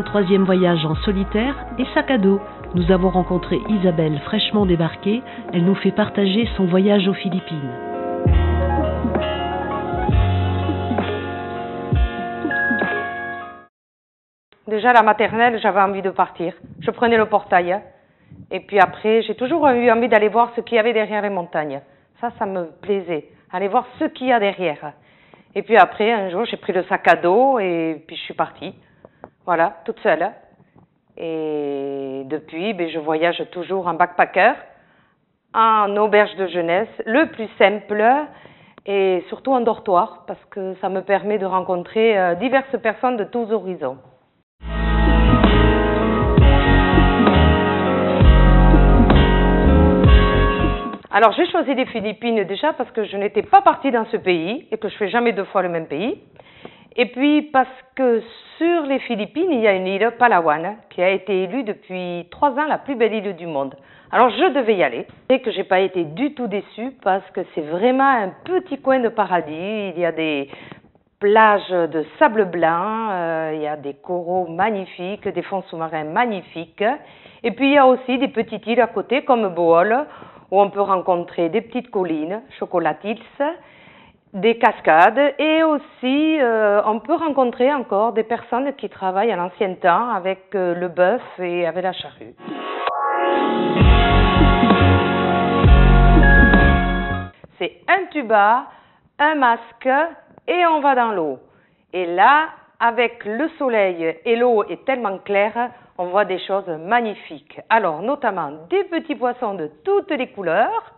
troisième voyage en solitaire et sac à dos. Nous avons rencontré Isabelle, fraîchement débarquée. Elle nous fait partager son voyage aux Philippines. Déjà à la maternelle, j'avais envie de partir. Je prenais le portail. Et puis après, j'ai toujours eu envie d'aller voir ce qu'il y avait derrière les montagnes. Ça me plaisait. Aller voir ce qu'il y a derrière. Et puis après, un jour, j'ai pris le sac à dos et puis je suis partie. Voilà, toute seule. Et depuis, je voyage toujours en backpacker, en auberge de jeunesse, le plus simple et surtout en dortoir parce que ça me permet de rencontrer diverses personnes de tous horizons. Alors j'ai choisi les Philippines déjà parce que je n'étais pas partie dans ce pays et que je ne fais jamais deux fois le même pays. Et puis parce que sur les Philippines, il y a une île, Palawan, qui a été élue depuis 3 ans la plus belle île du monde. Alors je devais y aller et que je n'ai pas été du tout déçue parce que c'est vraiment un petit coin de paradis. Il y a des plages de sable blanc, il y a des coraux magnifiques, des fonds sous-marins magnifiques. Et puis il y a aussi des petites îles à côté comme Bohol, où on peut rencontrer des petites collines, Chocolat Hills, des cascades et aussi on peut rencontrer encore des personnes qui travaillent à l'ancien temps avec le bœuf et avec la charrue. C'est un tuba, un masque et on va dans l'eau. Et là, avec le soleil et l'eau est tellement claire, on voit des choses magnifiques. Alors, notamment des petits poissons de toutes les couleurs,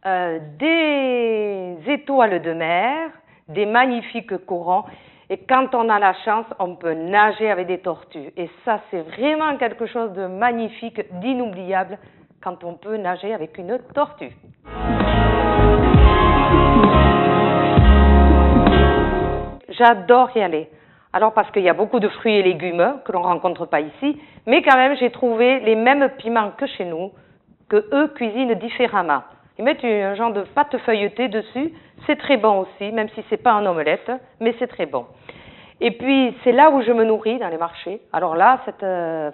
des étoiles de mer, des magnifiques coraux. Et quand on a la chance, on peut nager avec des tortues. Et ça, c'est vraiment quelque chose de magnifique, d'inoubliable, quand on peut nager avec une tortue. J'adore y aller. Alors parce qu'il y a beaucoup de fruits et légumes que l'on ne rencontre pas ici, mais quand même j'ai trouvé les mêmes piments que chez nous, que eux cuisinent différemment. Ils mettent un genre de pâte feuilletée dessus, c'est très bon aussi, même si c'est pas en omelette, mais c'est très bon. Et puis c'est là où je me nourris dans les marchés. Alors là, cette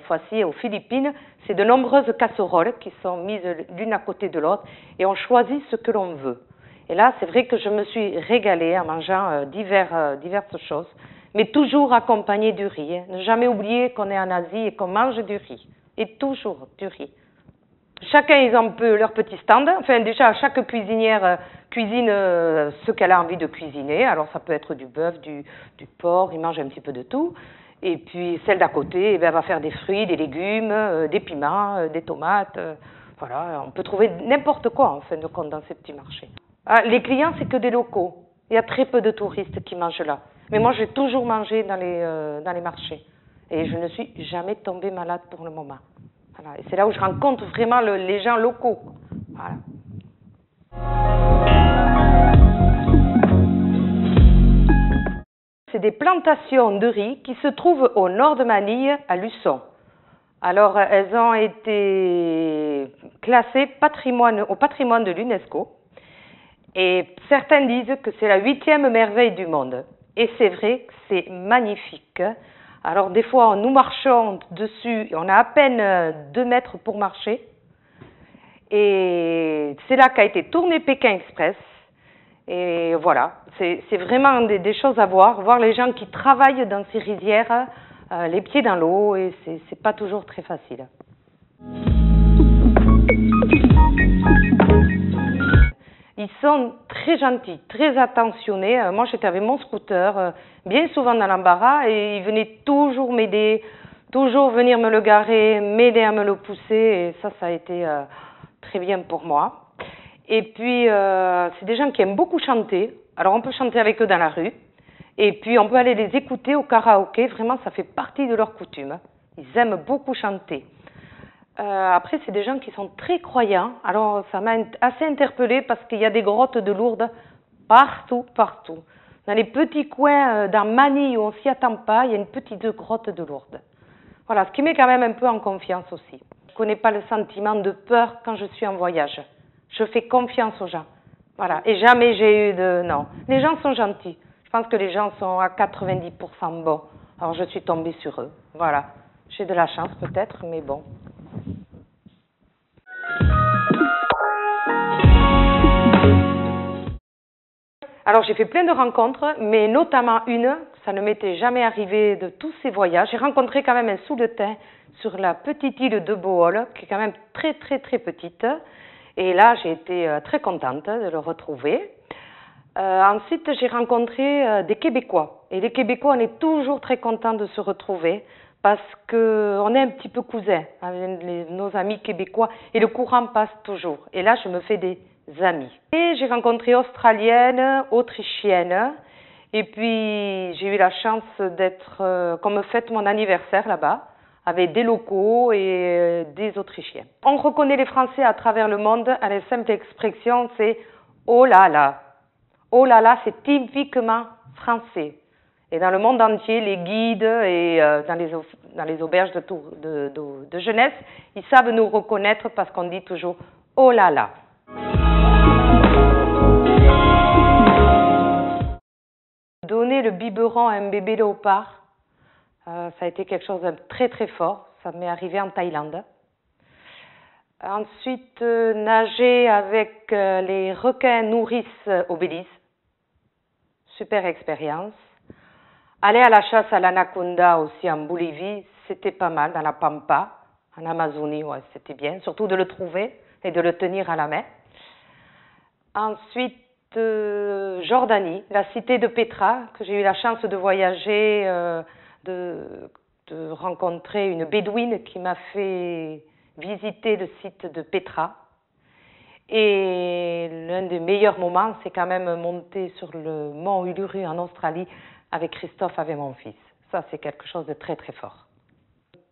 fois-ci aux Philippines, c'est de nombreuses casseroles qui sont mises l'une à côté de l'autre et on choisit ce que l'on veut. Et là, c'est vrai que je me suis régalée en mangeant diverses choses, mais toujours accompagné du riz. Ne jamais oublier qu'on est en Asie et qu'on mange du riz. Et toujours du riz. Chacun, ils ont un peu leur petit stand. Enfin, déjà, chaque cuisinière cuisine ce qu'elle a envie de cuisiner. Alors, ça peut être du bœuf, du porc, ils mangent un petit peu de tout. Et puis, celle d'à côté, elle va faire des fruits, des légumes, des piments, des tomates. Voilà, on peut trouver n'importe quoi, en fin de compte, dans ces petits marchés. Ah, les clients, c'est que des locaux. Il y a très peu de touristes qui mangent là. Mais moi, j'ai toujours mangé dans les marchés. Et je ne suis jamais tombée malade pour le moment. Voilà. Et c'est là où je rencontre vraiment les gens locaux. Voilà. C'est des plantations de riz qui se trouvent au nord de Manille, à Luçon. Alors, elles ont été classées au patrimoine de l'UNESCO. Et certains disent que c'est la 8e merveille du monde. Et c'est vrai que c'est magnifique. Alors des fois, nous marchons dessus, et on a à peine 2 mètres pour marcher. Et c'est là qu'a été tourné Pékin Express. Et voilà, c'est vraiment des choses à voir les gens qui travaillent dans ces rizières, les pieds dans l'eau, et c'est pas toujours très facile. Ils sont très gentils, très attentionnés. Moi, j'étais avec mon scooter, bien souvent dans l'embarras, et ils venaient toujours m'aider, toujours venir me le garer, m'aider à me le pousser, et ça a été très bien pour moi. Et puis, c'est des gens qui aiment beaucoup chanter. Alors, on peut chanter avec eux dans la rue, et puis on peut aller les écouter au karaoké. Vraiment, ça fait partie de leur coutume. Ils aiment beaucoup chanter. Après, c'est des gens qui sont très croyants. Alors, ça m'a assez interpellée parce qu'il y a des grottes de Lourdes partout. Dans les petits coins, dans Manille où on s'y attend pas, il y a une petite grotte de Lourdes. Voilà, ce qui met quand même un peu en confiance aussi. Je ne connais pas le sentiment de peur quand je suis en voyage. Je fais confiance aux gens. Voilà, et jamais j'ai eu de... Non, les gens sont gentils. Je pense que les gens sont à 90% bons. Alors je suis tombée sur eux. Voilà. J'ai de la chance peut-être, mais bon. Alors j'ai fait plein de rencontres, mais notamment une, ça ne m'était jamais arrivé de tous ces voyages. J'ai rencontré quand même un sous-de-thym sur la petite île de Bohol, qui est quand même très petite. Et là, j'ai été très contente de le retrouver. Ensuite, j'ai rencontré des Québécois. Et les Québécois, on est toujours très contents de se retrouver parce qu'on est un petit peu cousins avec nos amis québécois et le courant passe toujours. Et là, je me fais des amis. Et j'ai rencontré Australiennes, Autrichiennes. Et puis, j'ai eu la chance d'être, qu'on me fête mon anniversaire là-bas, avec des locaux et des Autrichiens. On reconnaît les Français à travers le monde à la simple expression, c'est « oh là là ». Oh là là, c'est typiquement français. Et dans le monde entier, les guides et dans les auberges de jeunesse, ils savent nous reconnaître parce qu'on dit toujours « oh là là ». Donner le biberon à un bébé léopard, ça a été quelque chose de très fort. Ça m'est arrivé en Thaïlande. Ensuite, nager avec les requins nourrices au Belize. Super expérience. Aller à la chasse à l'anaconda aussi en Bolivie, c'était pas mal, dans la Pampa, en Amazonie, ouais, c'était bien, surtout de le trouver et de le tenir à la main. Ensuite, Jordanie, la cité de Petra, que j'ai eu la chance de voyager, de rencontrer une bédouine qui m'a fait visiter le site de Petra. Et l'un des meilleurs moments, c'est quand même monter sur le mont Uluru en Australie avec Christophe, avec mon fils. Ça, c'est quelque chose de très fort.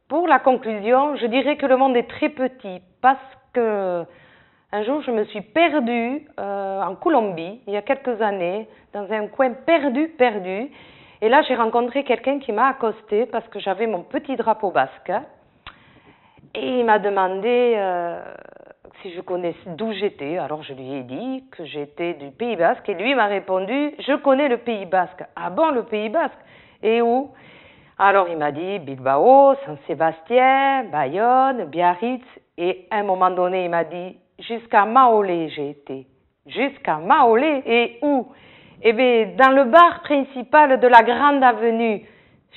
Pour la conclusion, je dirais que le monde est très petit parce que un jour, je me suis perdue en Colombie, il y a quelques années, dans un coin perdu. Et là, j'ai rencontré quelqu'un qui m'a accosté parce que j'avais mon petit drapeau basque. Et il m'a demandé si je connaissais d'où j'étais. Alors je lui ai dit que j'étais du Pays Basque et lui m'a répondu « Je connais le Pays Basque ». « Ah bon, le Pays Basque? Et où ?» Alors il m'a dit Bilbao, San Sébastien, Bayonne, Biarritz et à un moment donné il m'a dit « Jusqu'à Maolé j'ai été ». « Jusqu'à Maolé? Et où ?» Eh bien dans le bar principal de la Grande Avenue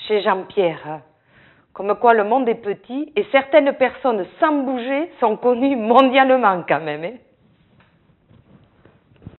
chez Jean-Pierre. Comme quoi le monde est petit et certaines personnes sans bouger sont connues mondialement quand même.